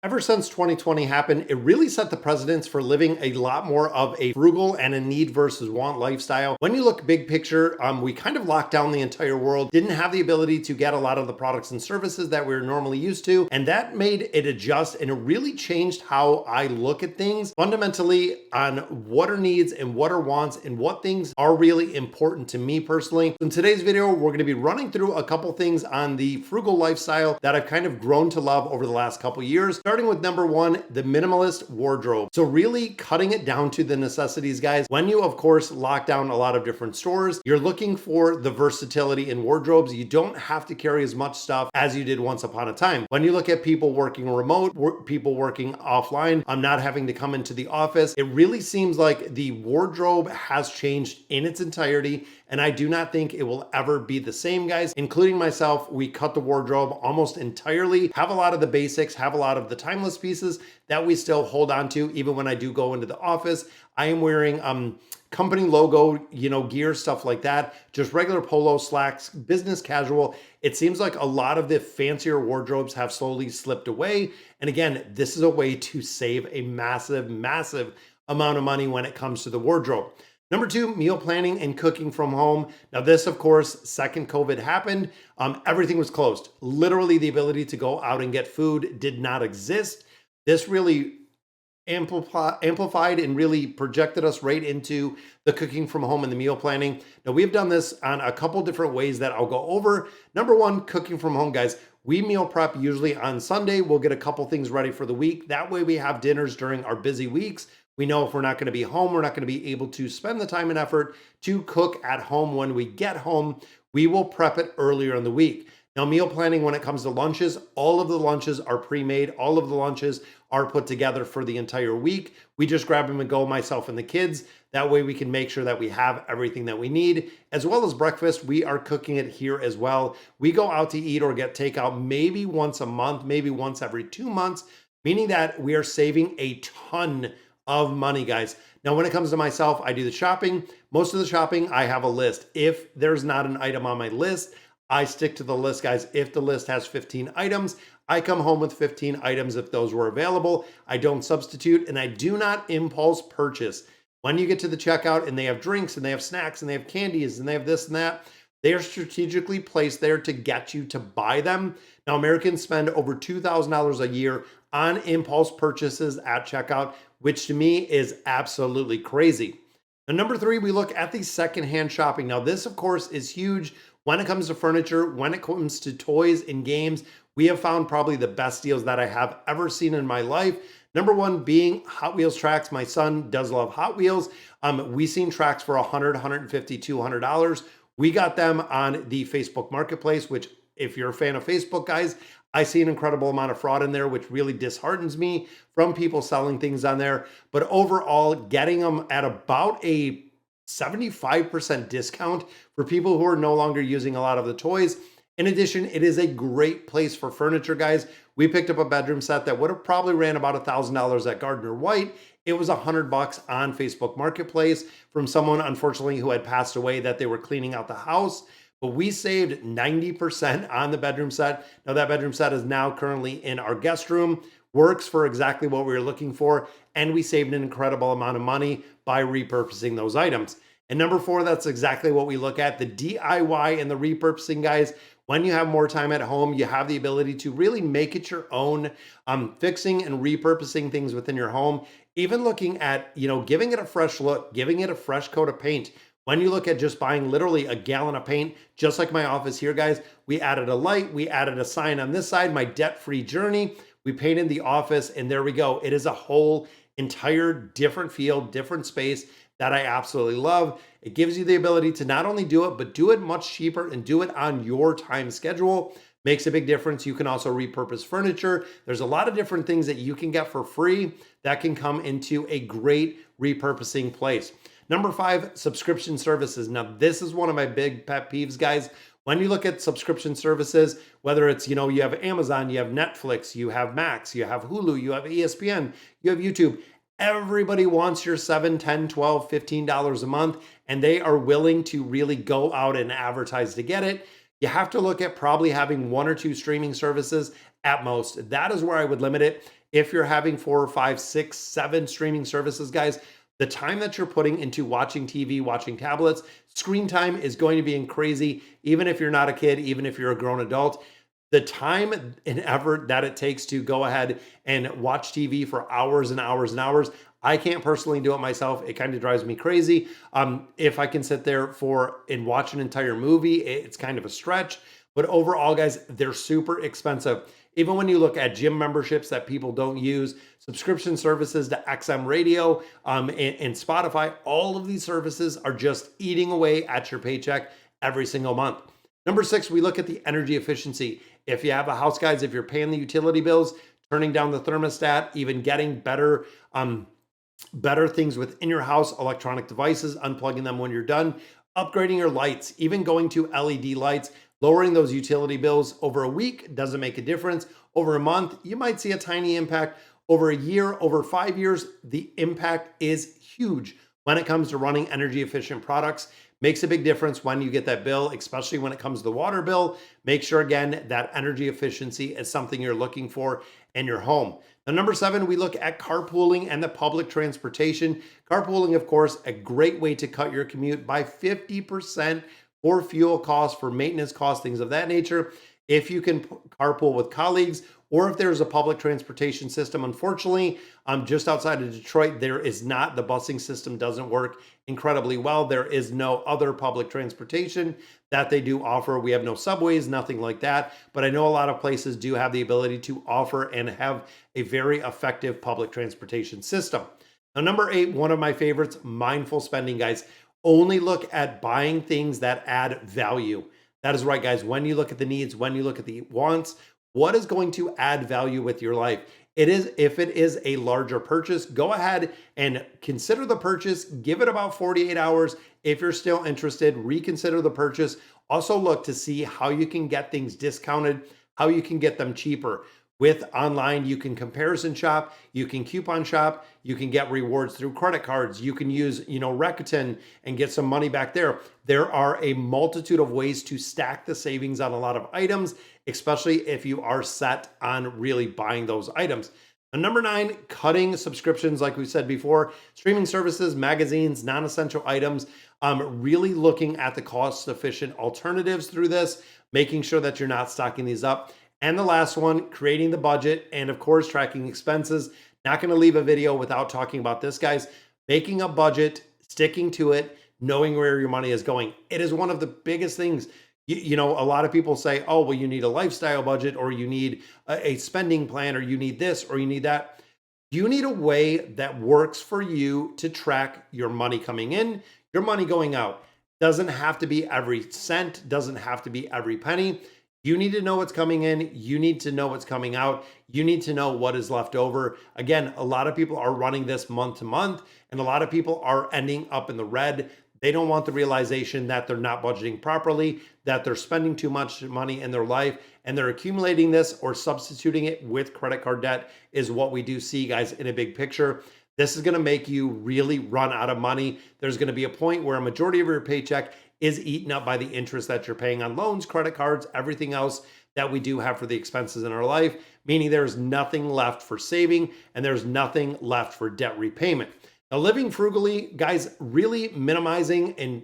Ever since 2020 happened, it really set the precedence for living a lot more of a frugal and a need versus want lifestyle. When you look big picture, we kind of locked down the entire world, didn't have the ability to get a lot of the products and services that we're normally used to, and that made it adjust, and it really changed how I look at things fundamentally on what are needs and what are wants and what things are really important to me personally. In today's video, we're going to be running through a couple things on the frugal lifestyle that I've kind of grown to love over the last couple years. Starting with number one, the minimalist wardrobe. So really cutting it down to the necessities, guys. When you, of course, lock down a lot of different stores, you're looking for the versatility in wardrobes. You don't have to carry as much stuff as you did once upon a time. When you look at people working remote, people working offline, I'm not having to come into the office. It really seems like the wardrobe has changed in its entirety, and I do not think it will ever be the same, guys. Including myself, we cut the wardrobe almost entirely, have a lot of the basics, have a lot of the timeless pieces that we still hold on to even when I do go into the office. I am wearing company logo, gear, stuff like that, just regular polo, slacks, business casual. It seems like a lot of the fancier wardrobes have slowly slipped away. And again, this is a way to save a massive, massive amount of money when it comes to the wardrobe. Number two, meal planning and cooking from home. Now this, of course, second COVID happened, everything was closed. Literally the ability to go out and get food did not exist. This really amplified and really projected us right into the cooking from home and the meal planning. Now we've done this on a couple different ways that I'll go over. Number one, cooking from home, guys. We meal prep usually on Sunday. We'll get a couple things ready for the week. That way we have dinners during our busy weeks. We know if we're not going to be home, we're not going to be able to spend the time and effort to cook at home. When we get home, we will prep it earlier in the week. Now, meal planning when it comes to lunches, all of the lunches are pre-made. All of the lunches are put together for the entire week. We just grab them and go, myself and the kids. That way we can make sure that we have everything that we need. As well as breakfast, we are cooking it here as well. We go out to eat or get takeout maybe once a month, maybe once every 2 months, meaning that we are saving a ton of money, guys. Now, when it comes to myself, I do the shopping. Most of the shopping, I have a list. If there's not an item on my list, I stick to the list, guys. If the list has 15 items, I come home with 15 items if those were available. I don't substitute, and I do not impulse purchase. When you get to the checkout and they have drinks and they have snacks and they have candies and they have this and that, they are strategically placed there to get you to buy them. Now, Americans spend over $2,000 a year on impulse purchases at checkout, which to me is absolutely crazy. Now, number three, we look at the secondhand shopping. Now, this, of course, is huge when it comes to furniture, when it comes to toys and games. We have found probably the best deals that I have ever seen in my life. Number one being Hot Wheels tracks. My son does love Hot Wheels. We've seen tracks for $100, $150, $200. We got them on the Facebook Marketplace, which if you're a fan of Facebook, guys, I see an incredible amount of fraud in there, which really disheartens me from people selling things on there. But overall, getting them at about a 75% discount for people who are no longer using a lot of the toys. In addition, it is a great place for furniture, guys. We picked up a bedroom set that would have probably ran about $1,000 at Gardner White. It was $100 on Facebook Marketplace from someone, unfortunately, who had passed away that they were cleaning out the house. But we saved 90% on the bedroom set. Now that bedroom set is now currently in our guest room, works for exactly what we were looking for, and we saved an incredible amount of money by repurposing those items. And number four, that's exactly what we look at, the DIY and the repurposing, guys. When you have more time at home, you have the ability to really make it your own, fixing and repurposing things within your home, even looking at, giving it a fresh look, giving it a fresh coat of paint. When you look at just buying literally a gallon of paint, just like my office here, guys, we added a light, we added a sign on this side, my debt-free journey. We painted the office, and there we go. It is a whole entire different feel, different space that I absolutely love. It gives you the ability to not only do it, but do it much cheaper and do it on your time schedule. Makes a big difference. You can also repurpose furniture. There's a lot of different things that you can get for free that can come into a great repurposing place. Number five, subscription services. Now, this is one of my big pet peeves, guys. When you look at subscription services, whether it's, you have Amazon, you have Netflix, you have Max, you have Hulu, you have ESPN, you have YouTube. Everybody wants your $7, $10, $12, $15 a month, and they are willing to really go out and advertise to get it. You have to look at probably having one or two streaming services at most. That is where I would limit it. If you're having 4, 5, 6, 7 streaming services, guys, the time that you're putting into watching TV, watching tablets, screen time is going to be crazy. Even if you're not a kid, even if you're a grown adult, the time and effort that it takes to go ahead and watch TV for hours and hours and hours, I can't personally do it myself. It kind of drives me crazy. If I can sit there and watch an entire movie, it's kind of a stretch. But overall, guys, they're super expensive. Even when you look at gym memberships that people don't use, subscription services to XM radio, and Spotify, all of these services are just eating away at your paycheck every single month. Number 6, we look at the energy efficiency. If you have a house, guys, if you're paying the utility bills, turning down the thermostat, even getting better things within your house, electronic devices, unplugging them when you're done, upgrading your lights, even going to LED lights, lowering those utility bills over a week doesn't make a difference. Over a month, you might see a tiny impact. Over a year, over 5 years, the impact is huge when it comes to running energy efficient products. Makes a big difference when you get that bill, especially when it comes to the water bill. Make sure, again, that energy efficiency is something you're looking for in your home. Now, number 7, we look at carpooling and the public transportation. Carpooling, of course, a great way to cut your commute by 50% for fuel costs, for maintenance costs, things of that nature. If you can carpool with colleagues, or if there's a public transportation system. Unfortunately, just outside of Detroit, there is not. The busing system doesn't work incredibly well. There is no other public transportation that they do offer. We have no subways, nothing like that. But I know a lot of places do have the ability to offer and have a very effective public transportation system. Now, number 8, one of my favorites, mindful spending, guys. Only look at buying things that add value. That is right, guys. When you look at the needs, when you look at the wants, what is going to add value with your life? If it is a larger purchase, go ahead and consider the purchase. Give it about 48 hours. If you're still interested, reconsider the purchase. Also look to see how you can get things discounted, how you can get them cheaper. With online, you can comparison shop, you can coupon shop, you can get rewards through credit cards, you can use, Rakuten and get some money back there. There are a multitude of ways to stack the savings on a lot of items, especially if you are set on really buying those items. And number 9, cutting subscriptions, like we said before, streaming services, magazines, non-essential items, really looking at the cost-efficient alternatives through this, making sure that you're not stocking these up. And the last one, creating the budget and, of course, tracking expenses. Not going to leave a video without talking about this, guys. Making a budget, sticking to it, knowing where your money is going. It is one of the biggest things. A lot of people say, oh, well, you need a lifestyle budget, or you need a spending plan, or you need this, or you need that. You need a way that works for you to track your money coming in, your money going out. Doesn't have to be every cent, doesn't have to be every penny. You need to know what's coming in. You need to know what's coming out. You need to know what is left over. Again, a lot of people are running this month to month, and a lot of people are ending up in the red. They don't want the realization that they're not budgeting properly, that they're spending too much money in their life, and they're accumulating this or substituting it with credit card debt is what we do see, guys, in a big picture. This is going to make you really run out of money. There's going to be a point where a majority of your paycheck is eaten up by the interest that you're paying on loans, credit cards, everything else that we do have for the expenses in our life, meaning there's nothing left for saving and there's nothing left for debt repayment. Now, living frugally, guys, really minimizing and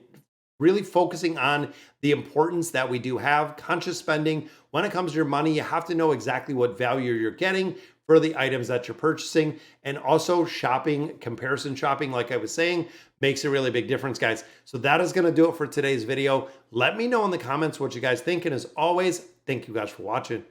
really focusing on the importance that we do have. Conscious spending. When it comes to your money, you have to know exactly what value you're getting for the items that you're purchasing. And also shopping, comparison shopping, like I was saying, makes a really big difference, guys. So that is going to do it for today's video. Let me know in the comments what you guys think. And as always, thank you guys for watching.